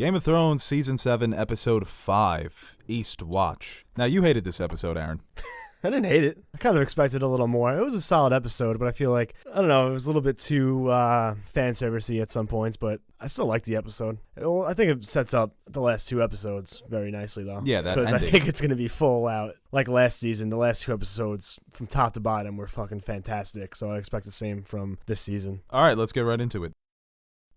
Game of Thrones Season 7, Episode 5, Eastwatch. Now, you hated this episode, Aaron. I didn't hate it. I kind of expected a little more. It was a solid episode, but I feel like, I don't know, it was a little bit too fan servicey at some points, but I still liked the episode. I think it sets up the last two episodes very nicely, though. Yeah, that because ending. I think it's going to be full out. Like last season, the last two episodes from top to bottom were fucking fantastic, so I expect the same from this season. All right, let's get right into it.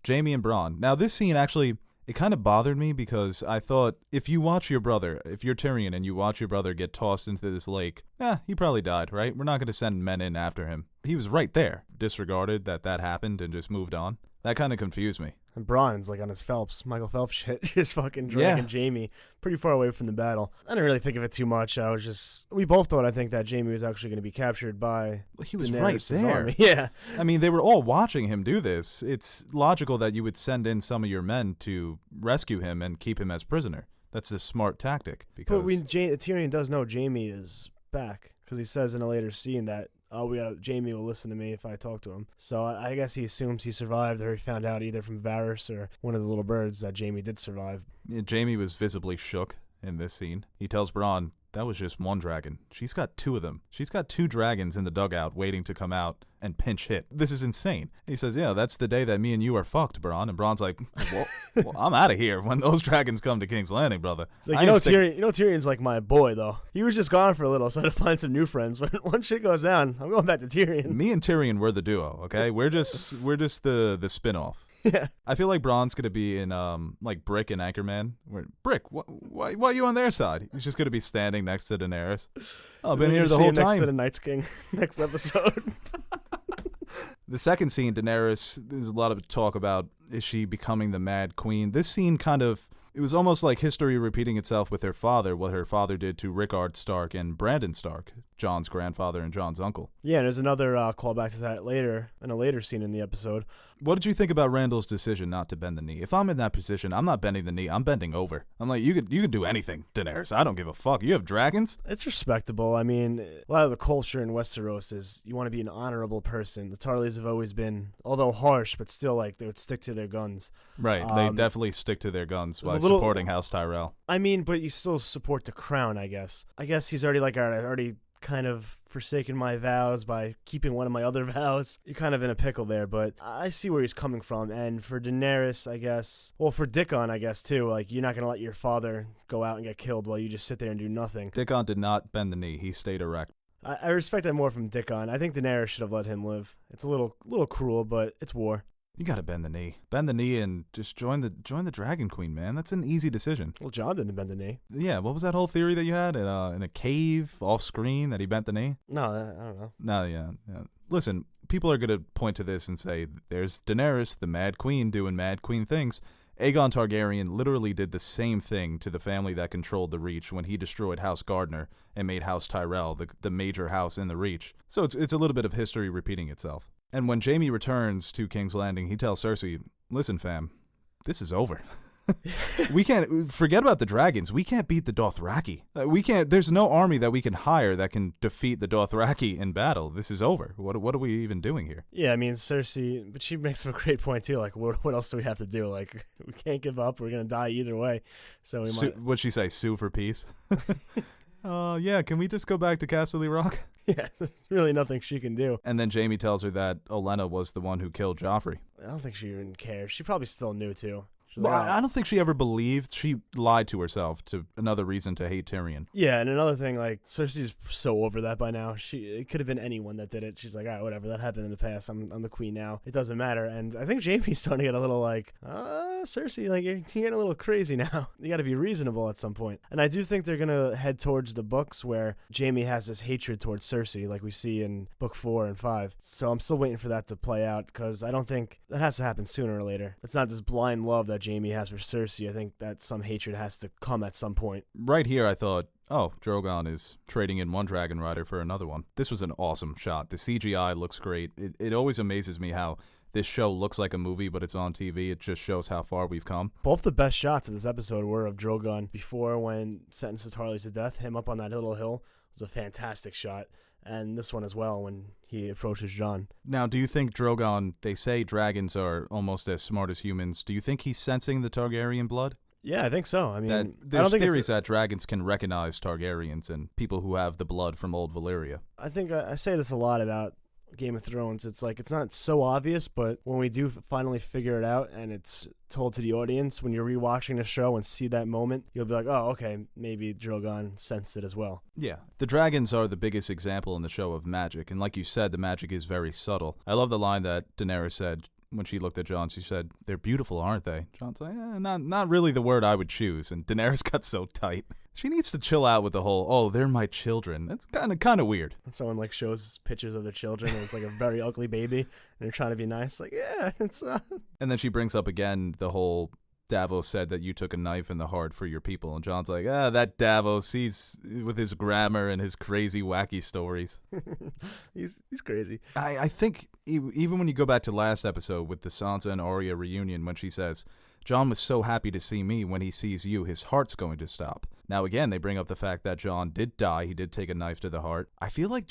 Jaime and Bronn. Now, this scene actually, it kind of bothered me because I thought if you're Tyrion and you watch your brother get tossed into this lake, he probably died, right? We're not going to send men in after him. He was right there, disregarded that happened and just moved on. That kind of confused me. And Bronn's like on his Michael Phelps shit, just fucking dragging Jaime pretty far away from the battle. I didn't really think of it too much. We both thought, I think, that Jaime was actually going to be captured by He was Daenerys' right there. army. Yeah. I mean, they were all watching him do this. It's logical that you would send in some of your men to rescue him and keep him as prisoner. That's a smart tactic. Because Tyrion does know Jaime is back because he says in a later scene that, Jaime will listen to me if I talk to him. So I guess he assumes he survived, or he found out either from Varys or one of the little birds that Jaime did survive. Jaime was visibly shook in this scene. He tells Bronn, that was just one dragon. She's got two of them. She's got two dragons in the dugout waiting to come out and pinch hit. This is insane. He says, yeah, that's the day that me and you are fucked, Bronn. And Bronn's like, well I'm out of here when those dragons come to King's Landing, brother. It's like, Tyrion's like my boy, though. He was just gone for a little, so I had to find some new friends. When one shit goes down, I'm going back to Tyrion. Me and Tyrion, we're the duo, okay? We're just the spin-off. Yeah. I feel like Bronn's gonna be in like Brick and Anchorman. Brick, why are you on their side? He's just gonna be standing next to Daenerys. I've been here the whole time. Next to the Night's King, next episode. The second scene, Daenerys, there's a lot of talk about, is she becoming the Mad Queen? This scene it was almost like history repeating itself with her father, what her father did to Rickard Stark and Brandon Stark, Jon's grandfather and Jon's uncle. Yeah, and there's another callback to that later, in a later scene in the episode. What did you think about Randall's decision not to bend the knee? If I'm in that position, I'm not bending the knee, I'm bending over. I'm like, you could do anything, Daenerys. I don't give a fuck. You have dragons? It's respectable. I mean, a lot of the culture in Westeros is you want to be an honorable person. The Tarleys have always been, although harsh, but still like they would stick to their guns. Right, they definitely stick to their guns while supporting House Tyrell. I mean, but you still support the crown, I guess. I guess he's already like, all right, I already kind of forsaken my vows by keeping one of my other vows. You're kind of in a pickle there, but I see where he's coming from. And for Daenerys, I guess, well, for Dickon, I guess, too, like, you're not going to let your father go out and get killed while you just sit there and do nothing. Dickon did not bend the knee. He stayed erect. I respect that more from Dickon. I think Daenerys should have let him live. It's a little cruel, but it's war. You gotta bend the knee. Bend the knee and just join the Dragon Queen, man. That's an easy decision. Well, Jon didn't bend the knee. Yeah, what was that whole theory that you had? In a cave, off screen, that he bent the knee? No, I don't know. No, yeah. Listen, people are gonna point to this and say, there's Daenerys, the Mad Queen, doing Mad Queen things. Aegon Targaryen literally did the same thing to the family that controlled the Reach when he destroyed House Gardner and made House Tyrell the major house in the Reach. So it's a little bit of history repeating itself. And when Jaime returns to King's Landing, he tells Cersei, listen, fam, this is over. We can't forget about the dragons. We can't beat the Dothraki. There's no army that we can hire that can defeat the Dothraki in battle. This is over. What are we even doing here? Yeah, I mean, Cersei, but she makes a great point too. Like, what else do we have to do? Like, we can't give up. We're gonna die either way. So what'd she say? Sue for peace? Yeah, can we just go back to Casterly Rock? Yeah, there's really nothing she can do. And then Jaime tells her that Olenna was the one who killed Joffrey. I don't think she even cares. She probably still knew, too. Well, I don't think she ever believed. She lied to herself, to another reason to hate Tyrion. Yeah, and another thing, like, Cersei's so over that by now. It could have been anyone that did it. She's like, all right, whatever, that happened in the past. I'm the queen now. It doesn't matter. And I think Jaime's starting to get a little like, Cersei, like, you're getting a little crazy now. You got to be reasonable at some point. And I do think they're going to head towards the books where Jaime has this hatred towards Cersei, like we see in book 4 and 5. So I'm still waiting for that to play out, because I don't think that has to happen sooner or later. It's not this blind love that Jaime has for Cersei. I think that some hatred has to come at some point. Right here, I thought, oh, Drogon is trading in one dragon rider for another one. This was an awesome shot. The CGI looks great. It always amazes me how this show looks like a movie, but it's on TV. It just shows how far we've come. Both the best shots of this episode were of Drogon before, when sentences Tarly to death. Him up on that little hill was a fantastic shot. And this one as well, when he approaches Jon. Now, do you think Drogon, they say dragons are almost as smart as humans. Do you think he's sensing the Targaryen blood? Yeah, I think so. I mean, there's theories that dragons can recognize Targaryens and people who have the blood from old Valyria. I think I say this a lot about Game of Thrones. It's like, it's not so obvious, but when we do finally figure it out and it's told to the audience, when you're rewatching the show and see that moment, you'll be like, oh, okay, maybe Drogon sensed it as well. Yeah. The dragons are the biggest example in the show of magic, and like you said, the magic is very subtle. I love the line that Daenerys said when she looked at Jon. She said, "They're beautiful, aren't they?" Jon's like, not really the word I would choose, and Daenerys got so tight. She needs to chill out with the whole, oh, they're my children. That's kind of weird. And someone like shows pictures of their children, and it's like a very ugly baby, and they're trying to be nice. Like, yeah, it's. And then she brings up again the whole, Davos said that you took a knife in the heart for your people, and Jon's like, that Davos, he's with his grammar and his crazy, wacky stories. he's crazy. I think even when you go back to last episode with the Sansa and Arya reunion, when she says, Jon was so happy to see me, when he sees you, his heart's going to stop. Now, again, they bring up the fact that Jon did die. He did take a knife to the heart. I feel like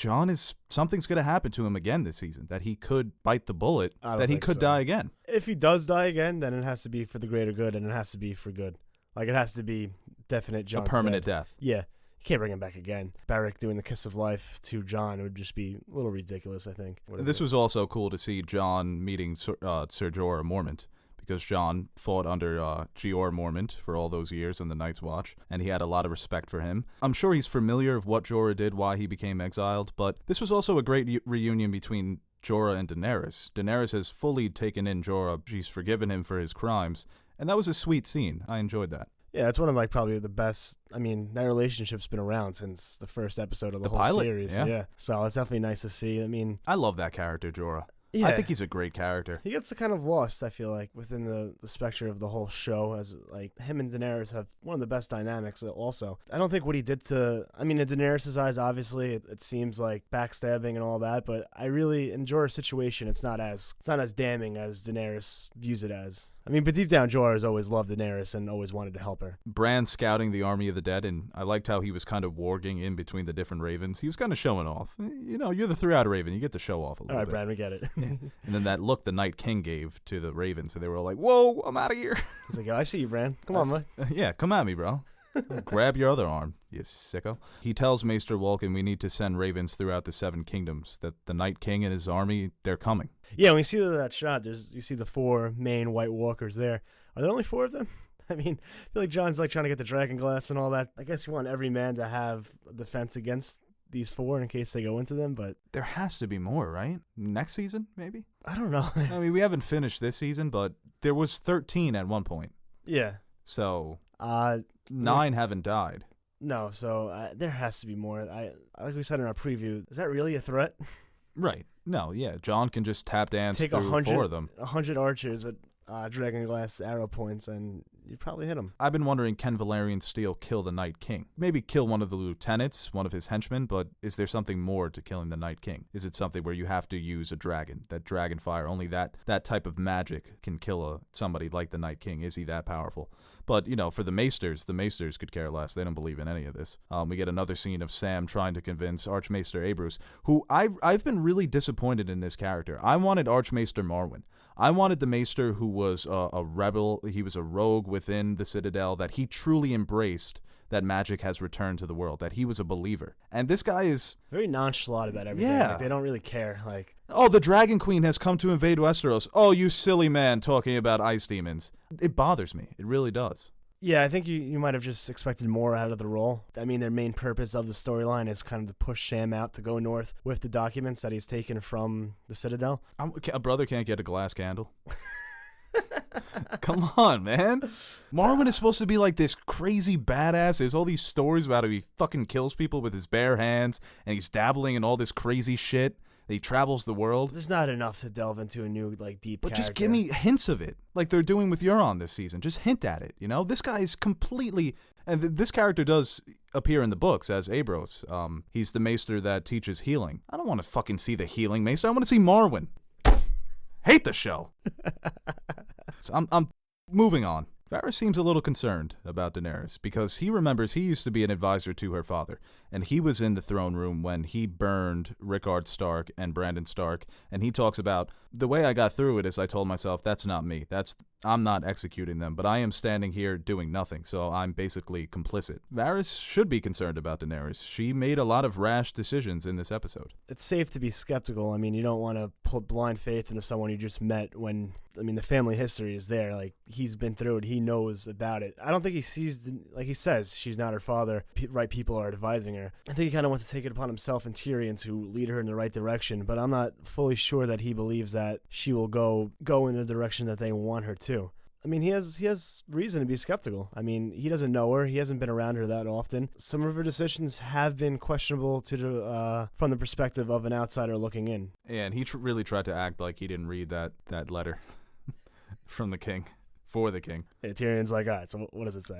something's going to happen to him again this season, that he could bite the bullet, that he could die again. If he does die again, then it has to be for the greater good, and it has to be for good. Like, it has to be definite Jon's a permanent dead. death. Yeah. You can't bring him back again. Beric doing the kiss of life to Jon, it would just be a little ridiculous, I think. This was also cool to see Jon meeting Sir Jorah Mormont, because Jon fought under Jeor Mormont for all those years in the Night's Watch, and he had a lot of respect for him. I'm sure he's familiar of what Jorah did, why he became exiled, but this was also a great reunion between Jorah and Daenerys. Daenerys has fully taken in Jorah. She's forgiven him for his crimes, and that was a sweet scene. I enjoyed that. Yeah, it's one of probably the best. I mean, that relationship's been around since the first episode of the whole pilot series. Yeah. So it's definitely nice to see. I mean, I love that character, Jorah. Yeah. I think he's a great character. He gets kind of lost, I feel like, within the spectrum of the whole show, as like him and Daenerys have one of the best dynamics also. I don't think what he did to, in Daenerys' eyes, obviously, it seems like backstabbing and all that, but I really enjoy her situation. It's not as damning as Daenerys views it as. But deep down, Jorah has always loved Daenerys and always wanted to help her. Bran scouting the army of the dead, and I liked how he was kind of warging in between the different ravens. He was kind of showing off. You're the three-eyed raven. You get to show off a little bit. All right, Bran, we get it. And then that look the Night King gave to the ravens, so they were all like, whoa, I'm out of here. He's like, I see you, Bran. Come on, man. Yeah, come at me, bro. Grab your other arm, you sicko. He tells Maester Walken we need to send ravens throughout the 7 kingdoms, that the Night King and his army, they're coming. Yeah, when you see that shot, you see the 4 main White Walkers there. Are there only 4 of them? I feel like Jon's like trying to get the dragon glass and all that. I guess you want every man to have a defense against these 4 in case they go into them, but there has to be more, right? Next season, maybe? I don't know. We haven't finished this season, but there was 13 at one point. Yeah. So 9 haven't died. No, so there has to be more. Like we said in our preview, is that really a threat? Right. No, yeah. Jon can just tap dance through 4 of them. 100 archers with dragon glass arrow points, and you probably hit him. I've been wondering, can Valerian Steel kill the Night King? Maybe kill one of the lieutenants, one of his henchmen, but is there something more to killing the Night King? Is it something where you have to use a dragon, that dragon fire? Only that type of magic can kill somebody like the Night King. Is he that powerful? But, for the Maesters could care less. They don't believe in any of this. We get another scene of Sam trying to convince Archmaester Abruz, who I've been really disappointed in this character. I wanted Archmaester Marwan. I wanted the Maester who was a rebel. He was a rogue within the Citadel, that he truly embraced that magic has returned to the world, that he was a believer. And this guy is very nonchalant about everything. Yeah. Like, they don't really care. Oh, the Dragon Queen has come to invade Westeros. Oh, you silly man talking about ice demons. It bothers me. It really does. Yeah, I think you might have just expected more out of the role. Their main purpose of the storyline is kind of to push Sam out to go north with the documents that he's taken from the Citadel. A brother can't get a glass candle. Come on, man. Marwan is supposed to be like this crazy badass. There's all these stories about how he fucking kills people with his bare hands, and he's dabbling in all this crazy shit. He travels the world. There's not enough to delve into a new, deep But character. just give me hints of it, like they're doing with Euron this season. Just hint at it, This guy is completely... And this character does appear in the books as Abruz. He's the maester that teaches healing. I don't want to fucking see the healing maester. I want to see Marwan. hate the show. So I'm moving on. Varys seems a little concerned about Daenerys because he remembers he used to be an advisor to her father, and he was in the throne room when he burned Rickard Stark and Brandon Stark, and he talks about, the way I got through it is I told myself, that's not me. I'm not executing them, but I am standing here doing nothing, so I'm basically complicit. Varys should be concerned about Daenerys. She made a lot of rash decisions in this episode. It's safe to be skeptical. I mean, you don't want to put blind faith into someone you just met when, I mean, the family history is there. Like, he's been through it. He knows about it. I don't think he sees, like he says, she's not her father. Right people are advising her. I think he kind of wants to take it upon himself and Tyrion to lead her in the right direction, but I'm not fully sure that he believes that she will go in the direction that they want her to. I mean, he has reason to be skeptical. I mean, he doesn't know her. He hasn't been around her that often. Some of her decisions have been questionable from the perspective of an outsider looking in. Yeah, and he really tried to act like he didn't read that letter from the king, for the king. Yeah, Tyrion's like, all right, so what does it say?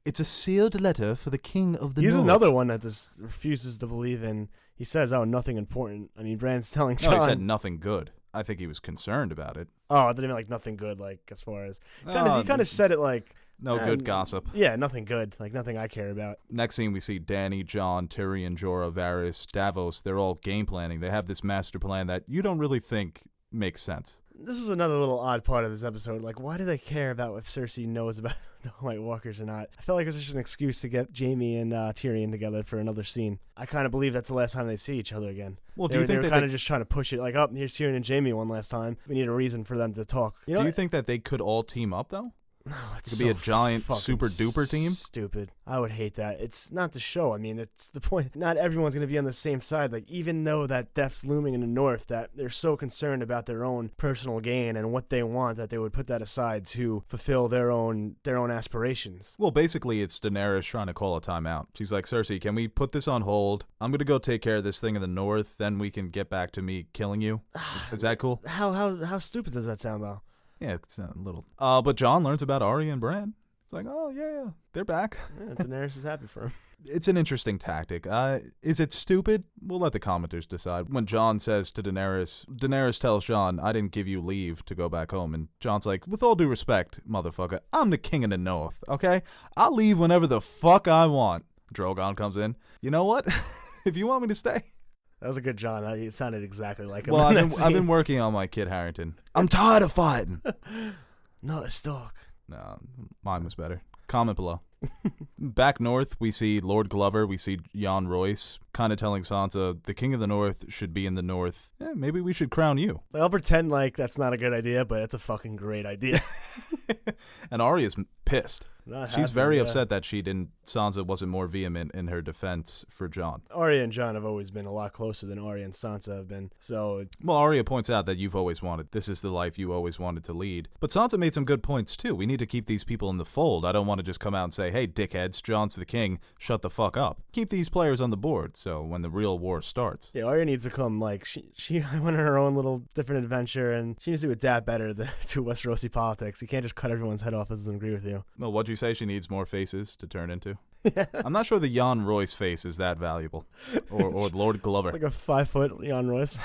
It's a sealed letter for the king of the He's North. another one that just refuses to believe in. He says, oh, nothing important. I mean, Bran's telling Jon. No, he said nothing good. I think he was concerned about it. Oh, I didn't mean like nothing good, like as far as he kind of said it like no good gossip. Yeah, nothing good, like nothing I care about. Next scene, we see Dany, Jon, Tyrion, Jorah, Varys, Davos. They're all game planning. They have this master plan that you don't really think makes sense. This is another little odd part of this episode. Like, why do they care about if Cersei knows about the White Walkers or not? I felt like it was just an excuse to get Jaime and Tyrion together for another scene. I kind of believe that's the last time they see each other again. Well, they were kind of just trying to push it, like, oh, here's Tyrion and Jaime one last time. We need a reason for them to talk. You know, do you think that they could all team up, though? No, it could be a giant super duper team. Stupid. I would hate that. It's not the show. I mean, it's the point. Not everyone's going to be on the same side. Like, even though that death's looming in the north, that they're so concerned about their own personal gain and what they want that they would put that aside to fulfill their own aspirations. Well, basically, it's Daenerys trying to call a timeout. She's like, Cersei, can we put this on hold? I'm going to go take care of this thing in the north. Then we can get back to me killing you. Is that cool? How stupid does that sound, though? Yeah, it's a little. But Jon learns about Arya and Bronn. It's like, oh, yeah, they're back. Yeah, Daenerys is happy for him. It's an interesting tactic. Is it stupid? We'll let the commenters decide. When Jon says to Daenerys tells Jon, I didn't give you leave to go back home. And Jon's like, with all due respect, motherfucker, I'm the king of the north, okay? I'll leave whenever the fuck I want. Drogon comes in. You know what? If you want me to stay. That was a good Jon. It sounded exactly like him. Well, I've been working on my Kit Harington. I'm tired of fighting. Not a stalk. No, mine was better. Comment below. Back north, we see Lord Glover. We see Jon Royce kind of telling Sansa, the king of the north should be in the north. Maybe we should crown you. I'll pretend like that's not a good idea, but it's a fucking great idea. And Arya's pissed. She's very upset that Sansa wasn't more vehement in her defense for Jon. Arya and Jon have always been a lot closer than Arya and Sansa have been. Well, Arya points out that this is the life you always wanted to lead. But Sansa made some good points too. We need to keep these people in the fold. I don't want to just come out and say, hey, dickheads, Jon's the king, shut the fuck up. Keep these players on the board so when the real war starts. Yeah, Arya needs to come, like, she went on her own little different adventure, and she needs to adapt better to Westerosi politics. You can't just cut everyone's head off that doesn't agree with you. Well, what'd you say? She needs more faces to turn into? I'm not sure the Jon Royce face is that valuable. Or Lord Glover. Like a 5-foot Jon Royce.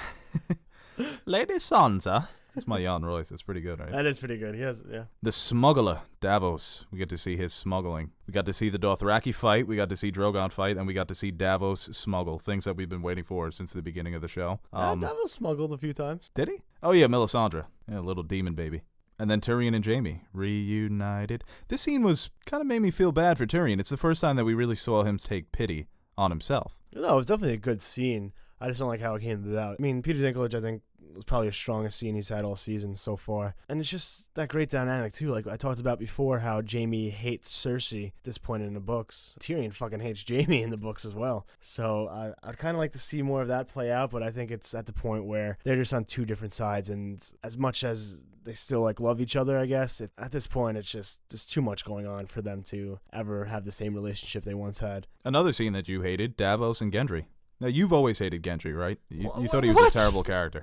Lady Sansa. That's my Jon Royce. That's pretty good, right? That is pretty good. He has, yeah. The smuggler, Davos. We get to see his smuggling. We got to see the Dothraki fight. We got to see Drogon fight. And we got to see Davos smuggle. Things that we've been waiting for since the beginning of the show. Davos smuggled a few times. Did he? Oh, yeah, Melisandre. Yeah, little demon baby. And then Tyrion and Jaime reunited. This scene kind of made me feel bad for Tyrion. It's the first time that we really saw him take pity on himself. No, it was definitely a good scene. I just don't like how it came about. I mean, Peter Dinklage, I think, was probably the strongest scene he's had all season so far. And it's just that great dynamic, too. Like I talked about before, how Jaime hates Cersei at this point in the books. Tyrion fucking hates Jaime in the books as well. So I'd kind of like to see more of that play out, but I think it's at the point where they're just on two different sides. And as much as they still like love each other, I guess, at this point, it's just too much going on for them to ever have the same relationship they once had. Another scene that you hated, Davos and Gendry. Now, you've always hated Gendry, right? You thought he was a terrible character.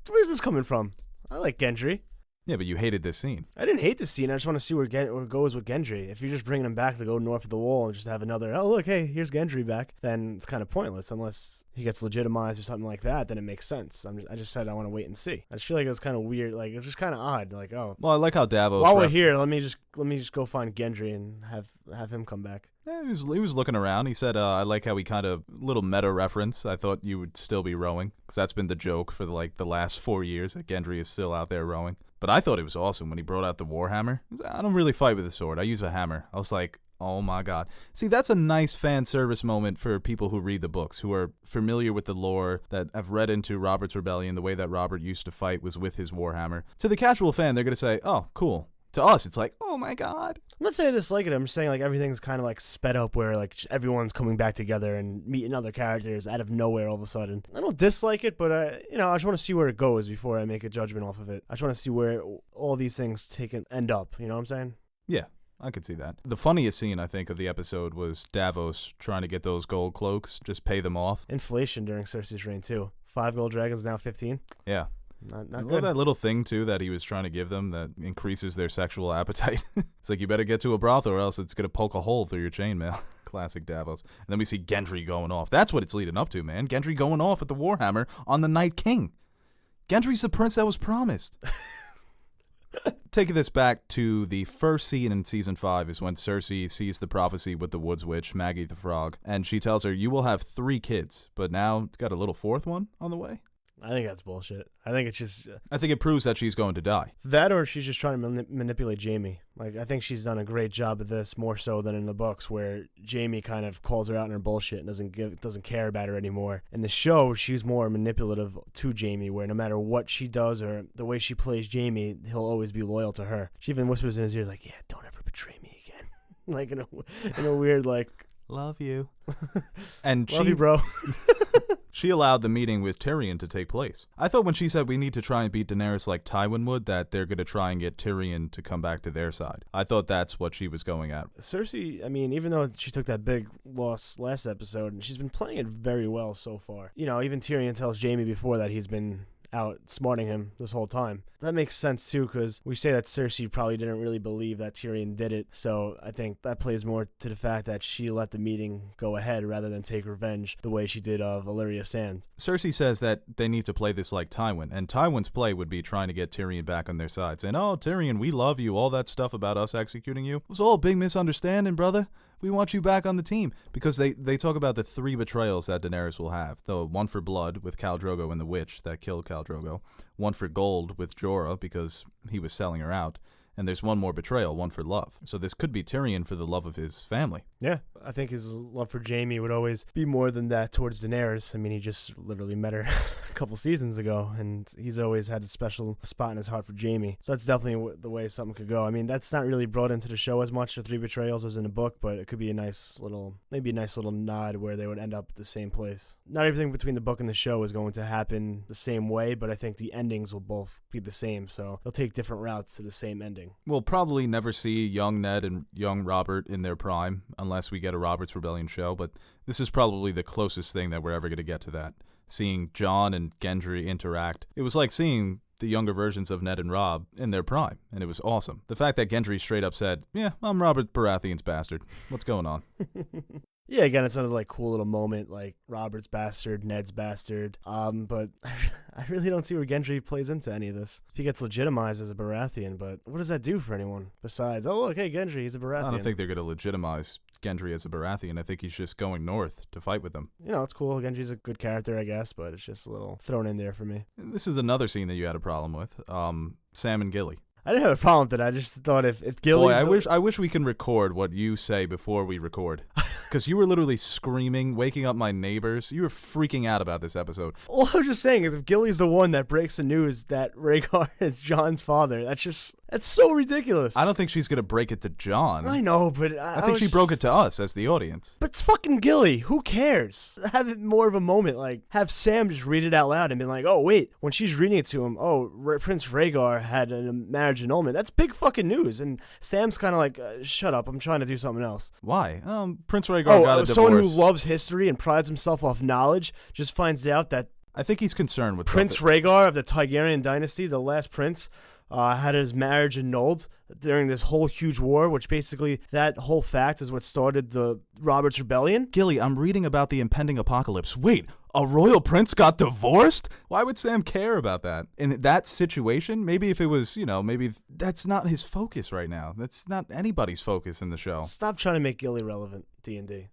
Where's this coming from? I like Gendry. Yeah, but you hated this scene. I didn't hate the scene. I just want to see where it goes with Gendry. If you're just bringing him back to go north of the wall and just have another, oh, look, hey, here's Gendry back, then it's kind of pointless unless he gets legitimized or something like that. Then it makes sense. I just said I want to wait and see. I just feel like it was kind of weird. Like, it's just kind of odd. Like, oh. Well, I like how Davos... While we're here, let me just go find Gendry and have him come back. Yeah, he was looking around. He said, I like how he kind of, little meta reference. I thought you would still be rowing, because that's been the joke for the last 4 years, that Gendry is still out there rowing. But I thought it was awesome when he brought out the Warhammer. I don't really fight with a sword. I use a hammer. I was like, oh my God. See, that's a nice fan service moment for people who read the books, who are familiar with the lore, that have read into Robert's Rebellion. The way that Robert used to fight was with his Warhammer. To the casual fan, they're going to say, oh, cool. To us, it's like, oh my God. I'm not saying I dislike it. I'm just saying like everything's kind of like sped up where like everyone's coming back together and meeting other characters out of nowhere all of a sudden. I don't dislike it, but I just want to see where it goes before I make a judgment off of it. I just want to see where all these things end up. You know what I'm saying? Yeah, I could see that. The funniest scene, I think, of the episode was Davos trying to get those gold cloaks, just pay them off. Inflation during Cersei's reign too. 5 gold dragons, now 15. Yeah. Not good. That little thing, too, that he was trying to give them that increases their sexual appetite. It's like, you better get to a brothel or else it's going to poke a hole through your chainmail. Classic Davos. And then we see Gendry going off. That's what it's leading up to, man. Gendry going off at the Warhammer on the Night King. Gendry's the prince that was promised. Taking this back to the first scene in Season 5 is when Cersei sees the prophecy with the Woods Witch, Maggie the Frog, and she tells her, you will have 3 kids, but now it's got a little 4th one on the way. I think that's bullshit. I think it's just... I think it proves that she's going to die. That or she's just trying to manipulate Jaime. Like, I think she's done a great job of this, more so than in the books, where Jaime kind of calls her out on her bullshit and doesn't care about her anymore. In the show, she's more manipulative to Jaime, where no matter what she does or the way she plays Jaime, he'll always be loyal to her. She even whispers in his ear, like, yeah, don't ever betray me again. Like, in a weird, like... Love you. And Love you, bro. She allowed the meeting with Tyrion to take place. I thought when she said we need to try and beat Daenerys like Tywin would, that they're going to try and get Tyrion to come back to their side. I thought that's what she was going at. Cersei, I mean, even though she took that big loss last episode, she's been playing it very well so far. You know, even Tyrion tells Jaime before that he's been out smarting him this whole time. That makes sense too, because we say that Cersei probably didn't really believe that Tyrion did it, so I think that plays more to the fact that she let the meeting go ahead rather than take revenge the way she did of Valyria Sand. Cersei says that they need to play this like Tywin, and Tywin's play would be trying to get Tyrion back on their side, saying, oh, Tyrion, we love you, all that stuff about us executing you, it was all a big misunderstanding, brother. We want you back on the team. Because they talk about the 3 betrayals that Daenerys will have. The one for blood with Khal Drogo and the witch that killed Khal Drogo. One for gold with Jorah because he was selling her out. And there's one more betrayal, one for love. So this could be Tyrion for the love of his family. Yeah, I think his love for Jaime would always be more than that towards Daenerys. I mean, he just literally met her a couple seasons ago, and he's always had a special spot in his heart for Jaime. So that's definitely the way something could go. I mean, that's not really brought into the show as much, the 3 betrayals, as in the book, but it could be maybe a nice little nod where they would end up at the same place. Not everything between the book and the show is going to happen the same way, but I think the endings will both be the same, so they'll take different routes to the same ending. We'll probably never see young Ned and young Robert in their prime unless we get a Robert's Rebellion show, but this is probably the closest thing that we're ever going to get to that. Seeing Jon and Gendry interact. It was like seeing the younger versions of Ned and Robb in their prime, and it was awesome. The fact that Gendry straight up said, yeah, I'm Robert Baratheon's bastard. What's going on? Yeah, again, it's another like cool little moment, like Robert's bastard, Ned's bastard. But I really don't see where Gendry plays into any of this. If he gets legitimized as a Baratheon, but what does that do for anyone besides, oh look, hey, Gendry, he's a Baratheon? I don't think they're going to legitimize Gendry as a Baratheon. I think he's just going north to fight with them. You know, it's cool. Gendry's a good character, I guess, but it's just a little thrown in there for me. This is another scene that you had a problem with. Sam and Gilly. I didn't have a problem with it. I just thought if Gilly... Boy, I wish we can record what you say before we record. Because you were literally screaming, waking up my neighbors. You were freaking out about this episode. All I was just saying is if Gilly's the one that breaks the news that Rhaegar is Jon's father, that's so ridiculous. I don't think she's going to break it to Jon. I know, but... I think she broke it to us as the audience. But it's fucking Gilly. Who cares? Have it more of a moment. Like, have Sam just read it out loud and be like, oh, wait. When she's reading it to him, Prince Rhaegar had a marriage annulment. That's big fucking news. And Sam's kind of like, shut up. I'm trying to do something else. Why? Prince Rhaegar got a divorce. Someone who loves history and prides himself off knowledge just finds out that I think he's concerned with Prince Rhaegar of the Targaryen dynasty, the last prince, had his marriage annulled during this whole huge war, which basically that whole fact is what started the Robert's Rebellion. Gilly, I'm reading about the impending apocalypse. Wait, a royal prince got divorced? Why would Sam care about that? In that situation, maybe if it was, maybe that's not his focus right now. That's not anybody's focus in the show. Stop trying to make Gilly relevant, D&D.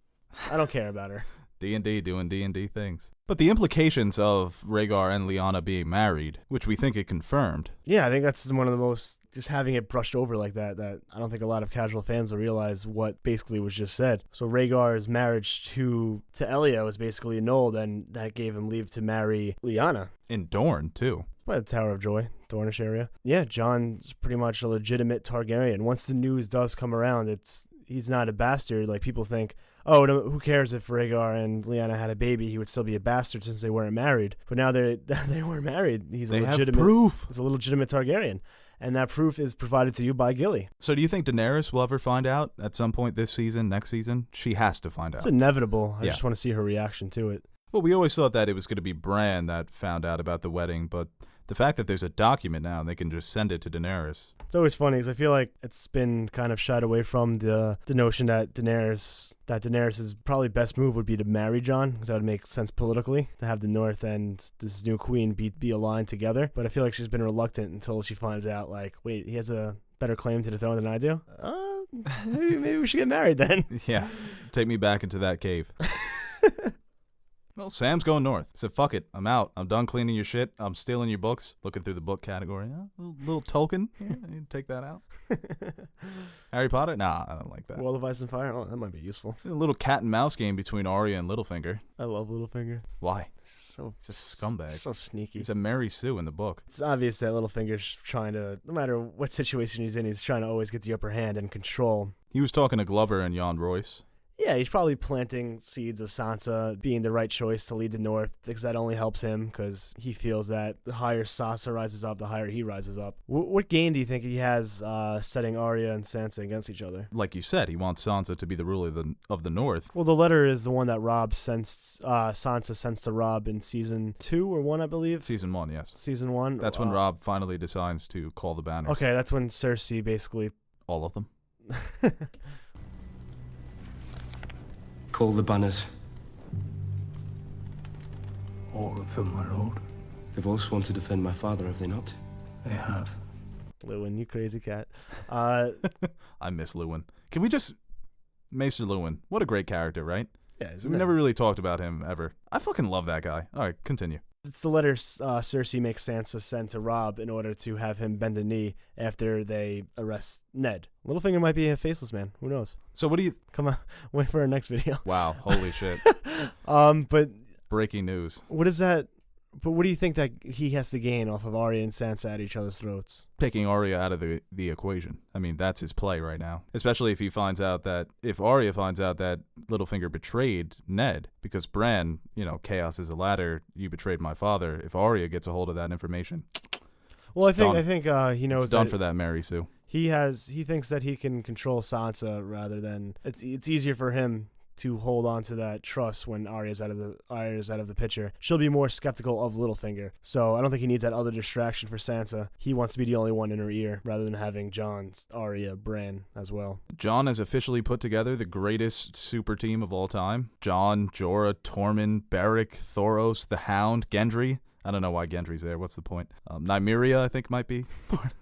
I don't care about her. D&D doing D&D things. But the implications of Rhaegar and Lyanna being married, which we think it confirmed. Yeah, I think that's one of the most, just having it brushed over like that I don't think a lot of casual fans will realize what basically was just said. So Rhaegar's marriage to Elia was basically annulled, and that gave him leave to marry Lyanna. In Dorne, too. By the Tower of Joy, Dornish area. Yeah, Jon's pretty much a legitimate Targaryen. Once the news does come around, he's not a bastard. Like, people think, oh, no, who cares if Rhaegar and Lyanna had a baby? He would still be a bastard since they weren't married. But now they were married. They have proof. He's a legitimate Targaryen. And that proof is provided to you by Gilly. So do you think Daenerys will ever find out at some point this season, next season? She has to find out. It's inevitable. I just want to see her reaction to it. Well, we always thought that it was going to be Bran that found out about the wedding, but the fact that there's a document now and they can just send it to Daenerys. It's always funny because I feel like it's been kind of shied away from the notion that Daenerys' probably best move would be to marry Jon, because that would make sense politically, to have the North and this new queen be aligned together. But I feel like she's been reluctant until she finds out, like, wait, he has a better claim to the throne than I do? Maybe we should get married then. Yeah, take me back into that cave. Well, Sam's going north. He said, fuck it, I'm out. I'm done cleaning your shit. I'm stealing your books. Looking through the book category. Little Tolkien. Yeah, take that out. Harry Potter? Nah, I don't like that. World of Ice and Fire? Oh, that might be useful. A little cat and mouse game between Arya and Littlefinger. I love Littlefinger. Why? He's a scumbag. So sneaky. He's a Mary Sue in the book. It's obvious that Littlefinger's trying to, no matter what situation he's in, he's trying to always get the upper hand and control. He was talking to Glover and Jon Royce. Yeah, he's probably planting seeds of Sansa being the right choice to lead the North, because that only helps him, because he feels that the higher Sansa rises up, the higher he rises up. What gain do you think he has setting Arya and Sansa against each other? Like you said, he wants Sansa to be the ruler of the North. Well, the letter is the one that Sansa sends to Robb in season 2 or 1, I believe. Season 1, yes. Season 1. That's when Robb finally decides to call the banners. Okay, that's when Cersei basically... All of them? Call the banners. All of them, my lord. They've all sworn to defend my father, have they not? They have. Lewin, you crazy cat. I miss Lewin. Can we just... Maester Lewin, what a great character, right? Yeah, we never really talked about him, ever. I fucking love that guy. All right, continue. It's the letter Cersei makes Sansa send to Robb in order to have him bend a knee after they arrest Ned. Littlefinger might be a faceless man. Who knows? So what do you... Come on, wait for our next video. Wow, holy shit. But... Breaking news. What is that... But what do you think that he has to gain off of Arya and Sansa at each other's throats? Picking Arya out of the equation. I mean, that's his play right now. Especially if Arya finds out that Littlefinger betrayed Ned, because Bran, chaos is a ladder, you betrayed my father. If Arya gets a hold of that information, well, I think he knows it's done for that Mary Sue. He thinks that he can control Sansa rather than it's easier for him to hold on to that trust when Arya's out of the picture. She'll be more skeptical of Littlefinger. So I don't think he needs that other distraction for Sansa. He wants to be the only one in her ear rather than having Jon, Arya, Bran as well. Jon has officially put together the greatest super team of all time. Jon, Jorah, Tormund, Beric, Thoros, the Hound, Gendry. I don't know why Gendry's there. What's the point? Nymeria, I think, might be part.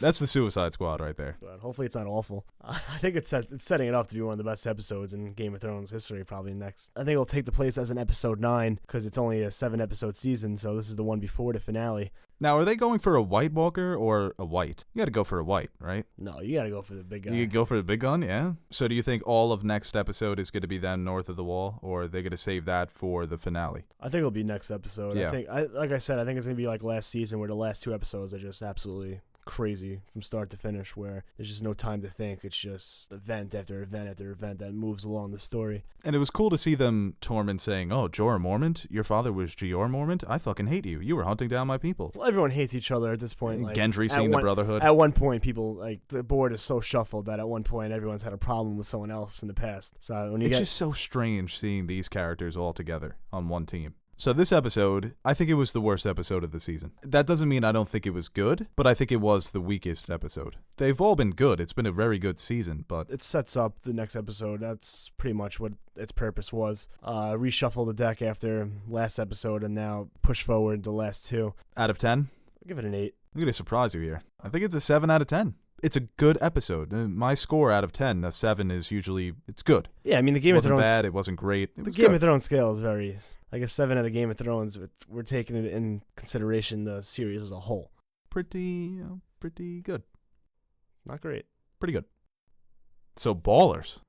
That's the Suicide Squad right there. But hopefully it's not awful. I think it's setting it up to be one of the best episodes in Game of Thrones history probably next. I think it'll take the place as an episode 9 because it's only a 7-episode season, so this is the one before the finale. Now, are they going for a White Walker or a White? You got to go for a White, right? No, you got to go for the big guy. You go for the big gun, yeah? So do you think all of next episode is going to be them north of the wall, or are they going to save that for the finale? I think it'll be next episode. Yeah. Like I said, I think it's going to be like last season where the last 2 episodes are just absolutely crazy from start to finish, where there's just no time to think. It's just event after event after event that moves along the story. And it was cool to see them, Tormund, saying, oh, Jorah Mormont? Your father was Jeor Mormont? I fucking hate you. You were hunting down my people. Well, everyone hates each other at this point. Like, Gendry seeing the Brotherhood. At one point, people, like, the board is so shuffled that at one point everyone's had a problem with someone else in the past. So when it's just so strange seeing these characters all together on one team. So this episode, I think it was the worst episode of the season. That doesn't mean I don't think it was good, but I think it was the weakest episode. They've all been good. It's been a very good season, but It sets up the next episode. That's pretty much what its purpose was. Reshuffle the deck after last episode and now push forward the last two. out of 10, I'll give it an 8. I'm going to surprise you here. I think it's a 7 out of 10. It's a good episode. My score out of 10, a 7 is usually, it's good. Yeah, I mean, the Game It of wasn't Thrones. bad, it wasn't great. It The was Game good. of Thrones scale is very, like a 7 out of Game of Thrones. We're taking it in consideration the series as a whole. Pretty good. Not great. Pretty good. So Ballers.